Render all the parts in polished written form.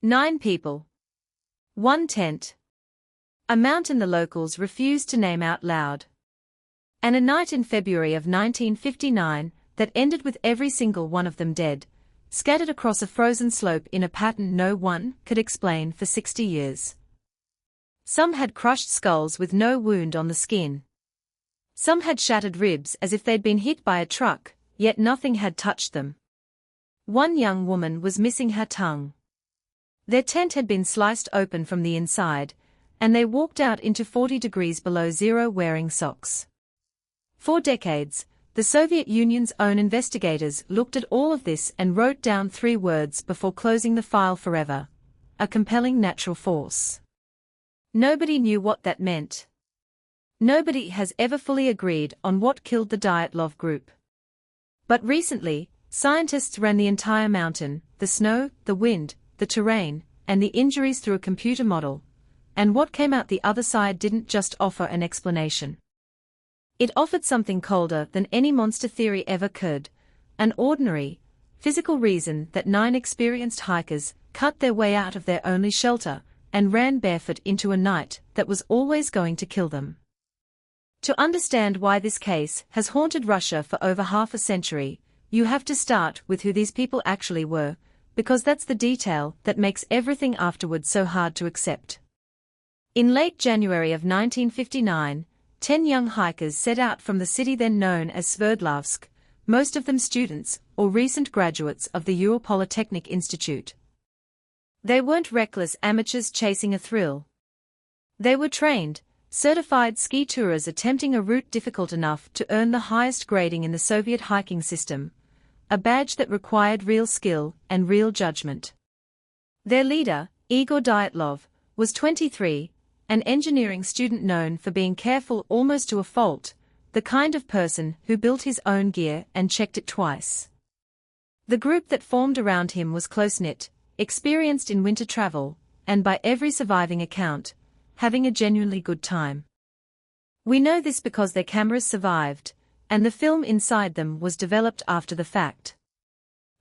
9 people. 1 tent. A mountain the locals refused to name out loud. And a night in February of 1959 that ended with every single one of them dead, scattered across a frozen slope in a pattern no one could explain for 60 years. Some had crushed skulls with no wound on the skin. Some had shattered ribs as if they'd been hit by a truck, yet nothing had touched them. One young woman was missing her tongue. Their tent had been sliced open from the inside, and they walked out into 40 degrees below zero wearing socks. For decades, the Soviet Union's own investigators looked at all of this and wrote down 3 words before closing the file forever: a compelling natural force. Nobody knew what that meant. Nobody has ever fully agreed on what killed the Dyatlov group. But recently, scientists ran the entire mountain, the snow, the wind, the terrain, and the injuries through a computer model, and what came out the other side didn't just offer an explanation. It offered something colder than any monster theory ever could: an ordinary, physical reason that 9 experienced hikers cut their way out of their only shelter and ran barefoot into a night that was always going to kill them. To understand why this case has haunted Russia for over half a century, you have to start with who these people actually were, because that's the detail that makes everything afterward so hard to accept. In late January of 1959, 10 young hikers set out from the city then known as Sverdlovsk, most of them students or recent graduates of the Ural Polytechnic Institute. They weren't reckless amateurs chasing a thrill. They were trained, certified ski tourers attempting a route difficult enough to earn the highest grading in the Soviet hiking system, a badge that required real skill and real judgment. Their leader, Igor Dyatlov, was 23, an engineering student known for being careful almost to a fault, the kind of person who built his own gear and checked it twice. The group that formed around him was close-knit, experienced in winter travel, and by every surviving account, having a genuinely good time. We know this because their cameras survived, and the film inside them was developed after the fact.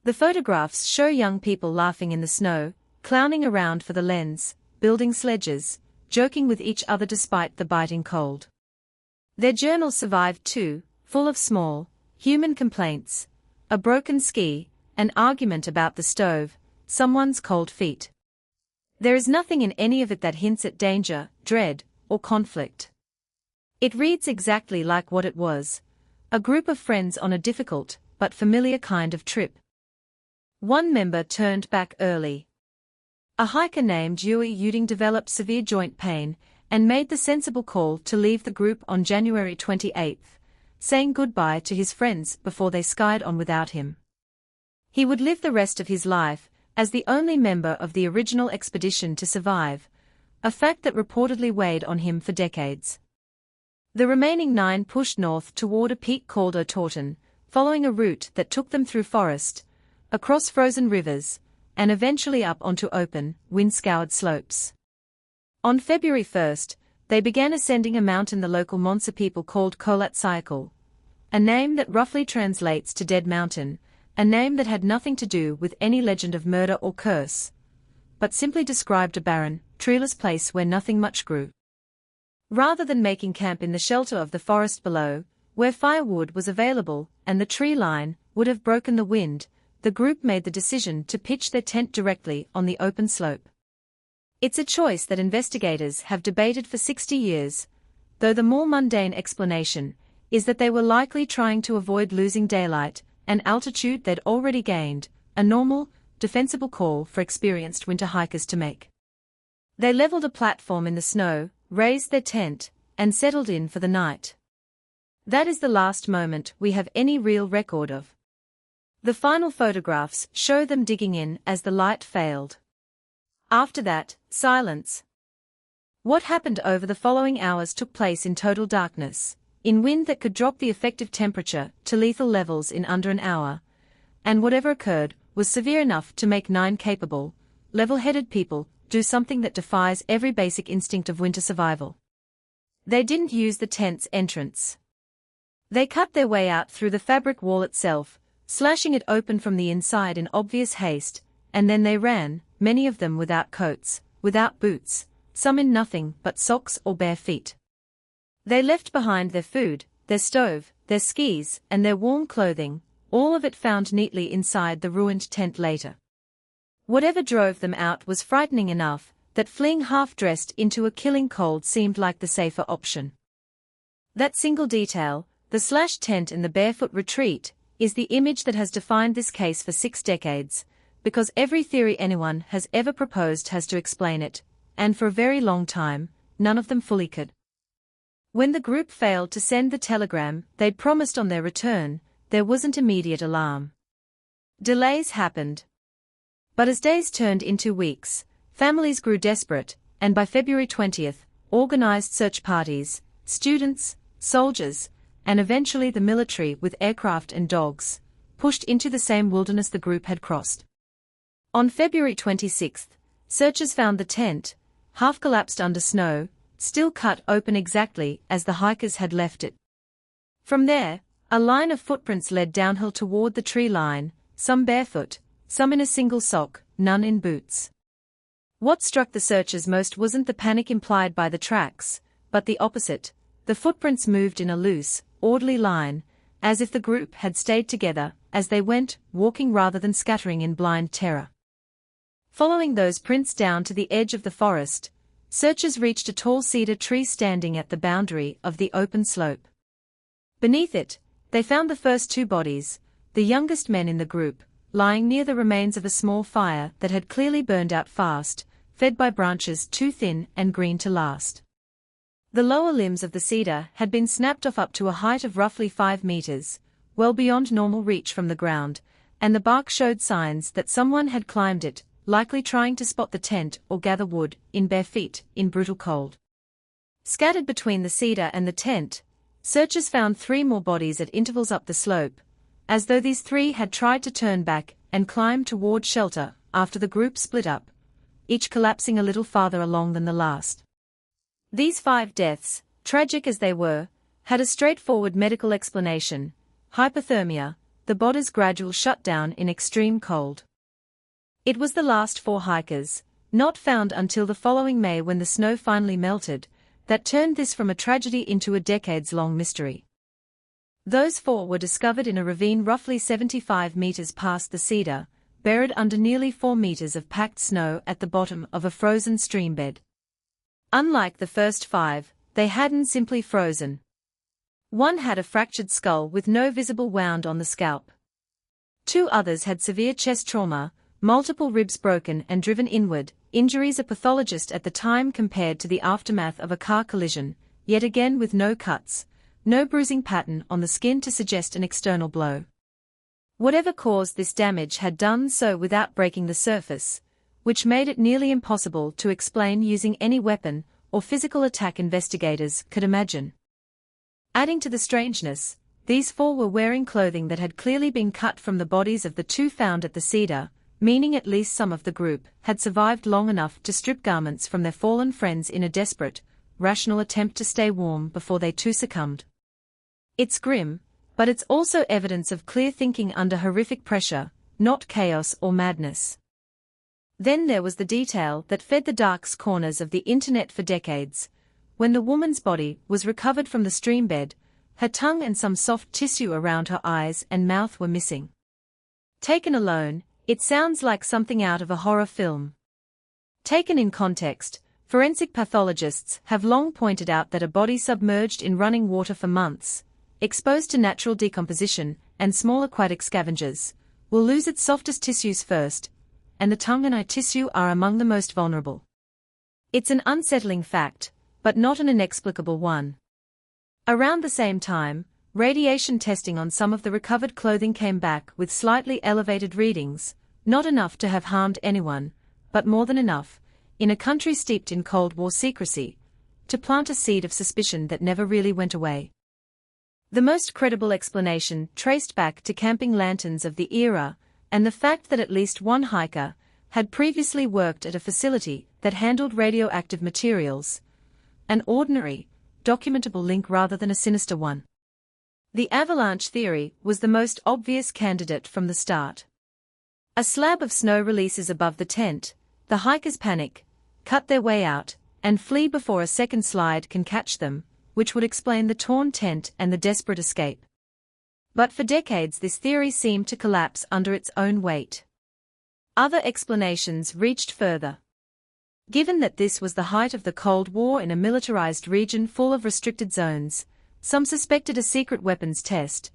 The photographs show young people laughing in the snow, clowning around for the lens, building sledges, joking with each other despite the biting cold. Their journals survived too, full of small, human complaints: a broken ski, an argument about the stove, someone's cold feet. There is nothing in any of it that hints at danger, dread, or conflict. It reads exactly like what it was: a group of friends on a difficult, but familiar kind of trip. One member turned back early. A hiker named Yuri Uding developed severe joint pain and made the sensible call to leave the group on January 28, saying goodbye to his friends before they skied on without him. He would live the rest of his life as the only member of the original expedition to survive, a fact that reportedly weighed on him for decades. The remaining 9 pushed north toward a peak called Otorten, following a route that took them through forest, across frozen rivers, and eventually up onto open, wind-scoured slopes. On February 1, they began ascending a mountain the local Monsa people called Kolatsyakal, a name that roughly translates to Dead Mountain, a name that had nothing to do with any legend of murder or curse, but simply described a barren, treeless place where nothing much grew. Rather than making camp in the shelter of the forest below, where firewood was available and the tree line would have broken the wind, the group made the decision to pitch their tent directly on the open slope. It's a choice that investigators have debated for 60 years, though the more mundane explanation is that they were likely trying to avoid losing daylight and altitude they'd already gained, a normal, defensible call for experienced winter hikers to make. They leveled a platform in the snow, raised their tent, and settled in for the night. That is the last moment we have any real record of. The final photographs show them digging in as the light failed. After that, silence. What happened over the following hours took place in total darkness, in wind that could drop the effective temperature to lethal levels in under an hour, and whatever occurred was severe enough to make 9 capable, level-headed people do something that defies every basic instinct of winter survival. They didn't use the tent's entrance. They cut their way out through the fabric wall itself, slashing it open from the inside in obvious haste, and then they ran, many of them without coats, without boots, some in nothing but socks or bare feet. They left behind their food, their stove, their skis, and their warm clothing, all of it found neatly inside the ruined tent later. Whatever drove them out was frightening enough that fleeing half-dressed into a killing cold seemed like the safer option. That single detail, the slashed tent and the barefoot retreat, is the image that has defined this case for 6 decades, because every theory anyone has ever proposed has to explain it, and for a very long time, none of them fully could. When the group failed to send the telegram they'd promised on their return, there wasn't immediate alarm. Delays happened. But as days turned into weeks, families grew desperate, and by February 20th, organized search parties, students, soldiers, and eventually the military with aircraft and dogs, pushed into the same wilderness the group had crossed. On February 26th, searchers found the tent, half collapsed under snow, still cut open exactly as the hikers had left it. From there, a line of footprints led downhill toward the tree line, some barefoot, some in a single sock, none in boots. What struck the searchers most wasn't the panic implied by the tracks, but the opposite. The footprints moved in a loose, orderly line, as if the group had stayed together as they went, walking rather than scattering in blind terror. Following those prints down to the edge of the forest, searchers reached a tall cedar tree standing at the boundary of the open slope. Beneath it, they found the first 2 bodies, the youngest men in the group, lying near the remains of a small fire that had clearly burned out fast, fed by branches too thin and green to last. The lower limbs of the cedar had been snapped off up to a height of roughly 5 meters, well beyond normal reach from the ground, and the bark showed signs that someone had climbed it, likely trying to spot the tent or gather wood, in bare feet, in brutal cold. Scattered between the cedar and the tent, searchers found 3 more bodies at intervals up the slope, as though these 3 had tried to turn back and climb toward shelter after the group split up, each collapsing a little farther along than the last. These 5 deaths, tragic as they were, had a straightforward medical explanation: hypothermia, the body's gradual shutdown in extreme cold. It was the last 4 hikers, not found until the following May when the snow finally melted, that turned this from a tragedy into a decades-long mystery. Those 4 were discovered in a ravine roughly 75 meters past the cedar, buried under nearly 4 meters of packed snow at the bottom of a frozen streambed. Unlike the first 5, they hadn't simply frozen. One had a fractured skull with no visible wound on the scalp. 2 others had severe chest trauma, multiple ribs broken and driven inward, injuries a pathologist at the time compared to the aftermath of a car collision, yet again with no cuts, no bruising pattern on the skin to suggest an external blow. Whatever caused this damage had done so without breaking the surface, which made it nearly impossible to explain using any weapon or physical attack investigators could imagine. Adding to the strangeness, these 4 were wearing clothing that had clearly been cut from the bodies of the 2 found at the cedar, meaning at least some of the group had survived long enough to strip garments from their fallen friends in a desperate, rational attempt to stay warm before they too succumbed. It's grim, but it's also evidence of clear thinking under horrific pressure, not chaos or madness. Then there was the detail that fed the dark corners of the internet for decades. When the woman's body was recovered from the streambed, her tongue and some soft tissue around her eyes and mouth were missing. Taken alone, it sounds like something out of a horror film. Taken in context, forensic pathologists have long pointed out that a body submerged in running water for months, exposed to natural decomposition and small aquatic scavengers, will lose its softest tissues first, and the tongue and eye tissue are among the most vulnerable. It's an unsettling fact, but not an inexplicable one. Around the same time, radiation testing on some of the recovered clothing came back with slightly elevated readings, not enough to have harmed anyone, but more than enough, in a country steeped in Cold War secrecy, to plant a seed of suspicion that never really went away. The most credible explanation traced back to camping lanterns of the era, and the fact that at least one hiker had previously worked at a facility that handled radioactive materials, an ordinary, documentable link rather than a sinister one. The avalanche theory was the most obvious candidate from the start. A slab of snow releases above the tent, the hikers panic, cut their way out, and flee before a second slide can catch them, which would explain the torn tent and the desperate escape. But for decades this theory seemed to collapse under its own weight. Other explanations reached further. Given that this was the height of the Cold War in a militarized region full of restricted zones, some suspected a secret weapons test,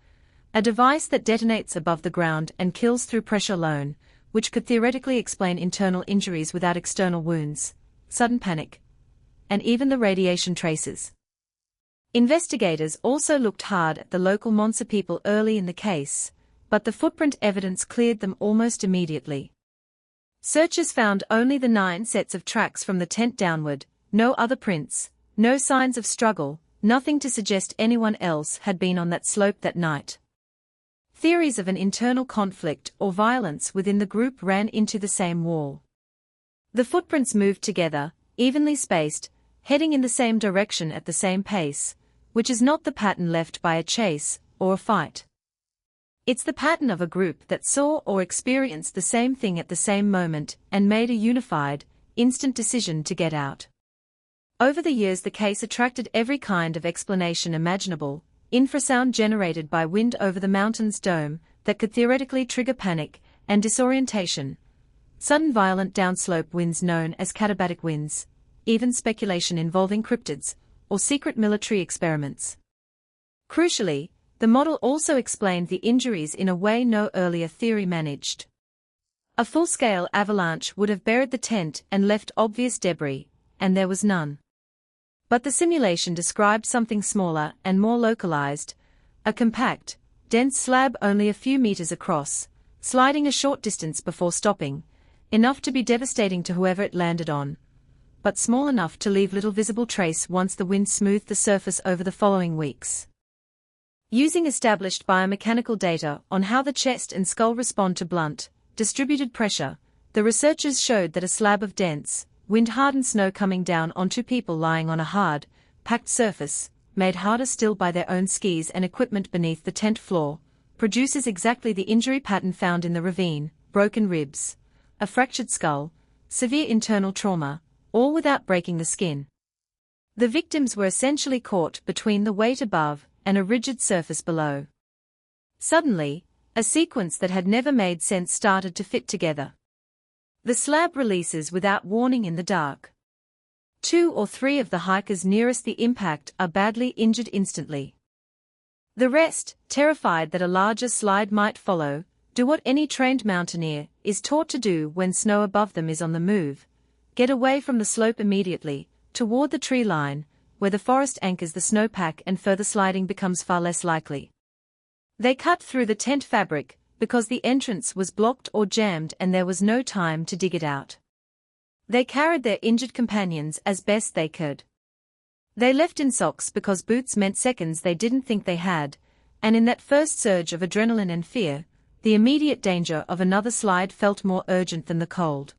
a device that detonates above the ground and kills through pressure alone, which could theoretically explain internal injuries without external wounds, sudden panic, and even the radiation traces. Investigators also looked hard at the local Monsa people early in the case, but the footprint evidence cleared them almost immediately. Searchers found only the 9 sets of tracks from the tent downward, no other prints, no signs of struggle, nothing to suggest anyone else had been on that slope that night. Theories of an internal conflict or violence within the group ran into the same wall. The footprints moved together, evenly spaced, heading in the same direction at the same pace, which is not the pattern left by a chase or a fight. It's the pattern of a group that saw or experienced the same thing at the same moment and made a unified, instant decision to get out. Over the years the case attracted every kind of explanation imaginable: infrasound generated by wind over the mountain's dome that could theoretically trigger panic and disorientation, sudden violent downslope winds known as katabatic winds, even speculation involving cryptids or secret military experiments. Crucially, the model also explained the injuries in a way no earlier theory managed. A full-scale avalanche would have buried the tent and left obvious debris, and there was none. But the simulation described something smaller and more localized, a compact, dense slab only a few meters across, sliding a short distance before stopping, enough to be devastating to whoever it landed on, but small enough to leave little visible trace once the wind smoothed the surface over the following weeks. Using established biomechanical data on how the chest and skull respond to blunt, distributed pressure, the researchers showed that a slab of dense, wind-hardened snow coming down onto people lying on a hard, packed surface, made harder still by their own skis and equipment beneath the tent floor, produces exactly the injury pattern found in the ravine: broken ribs, a fractured skull, severe internal trauma, all without breaking the skin. The victims were essentially caught between the weight above and a rigid surface below. Suddenly, a sequence that had never made sense started to fit together. The slab releases without warning in the dark. 2 or 3 of the hikers nearest the impact are badly injured instantly. The rest, terrified that a larger slide might follow, do what any trained mountaineer is taught to do when snow above them is on the move: get away from the slope immediately, toward the tree line, where the forest anchors the snowpack and further sliding becomes far less likely. They cut through the tent fabric, because the entrance was blocked or jammed and there was no time to dig it out. They carried their injured companions as best they could. They left in socks because boots meant seconds they didn't think they had, and in that first surge of adrenaline and fear, the immediate danger of another slide felt more urgent than the cold.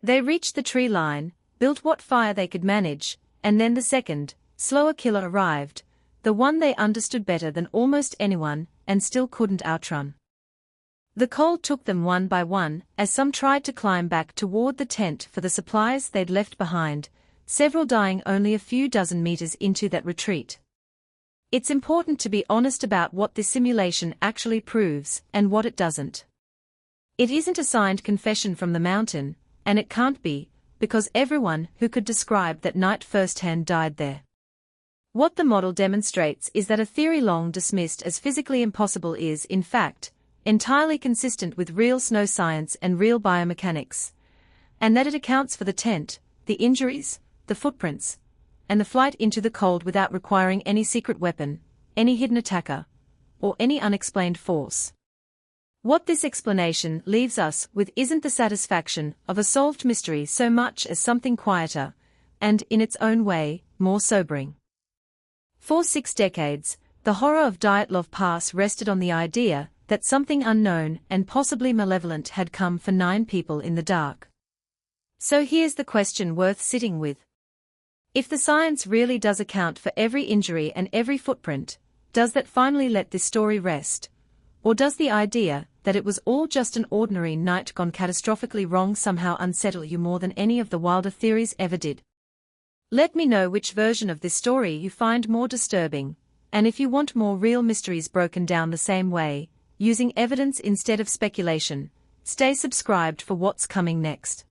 They reached the tree line, built what fire they could manage, and then the second, slower killer arrived, the one they understood better than almost anyone, and still couldn't outrun. The cold took them one by one, as some tried to climb back toward the tent for the supplies they'd left behind, several dying only a few dozen meters into that retreat. It's important to be honest about what this simulation actually proves and what it doesn't. It isn't a signed confession from the mountain, and it can't be, because everyone who could describe that night firsthand died there. What the model demonstrates is that a theory long dismissed as physically impossible is, in fact, entirely consistent with real snow science and real biomechanics, and that it accounts for the tent, the injuries, the footprints, and the flight into the cold without requiring any secret weapon, any hidden attacker, or any unexplained force. What this explanation leaves us with isn't the satisfaction of a solved mystery so much as something quieter, and, in its own way, more sobering. For 6 decades, the horror of Dyatlov Pass rested on the idea that something unknown and possibly malevolent had come for 9 people in the dark. So here's the question worth sitting with. If the science really does account for every injury and every footprint, does that finally let this story rest? Or does the idea that it was all just an ordinary night gone catastrophically wrong somehow unsettle you more than any of the wilder theories ever did? Let me know which version of this story you find more disturbing, and if you want more real mysteries broken down the same way, using evidence instead of speculation, stay subscribed for what's coming next.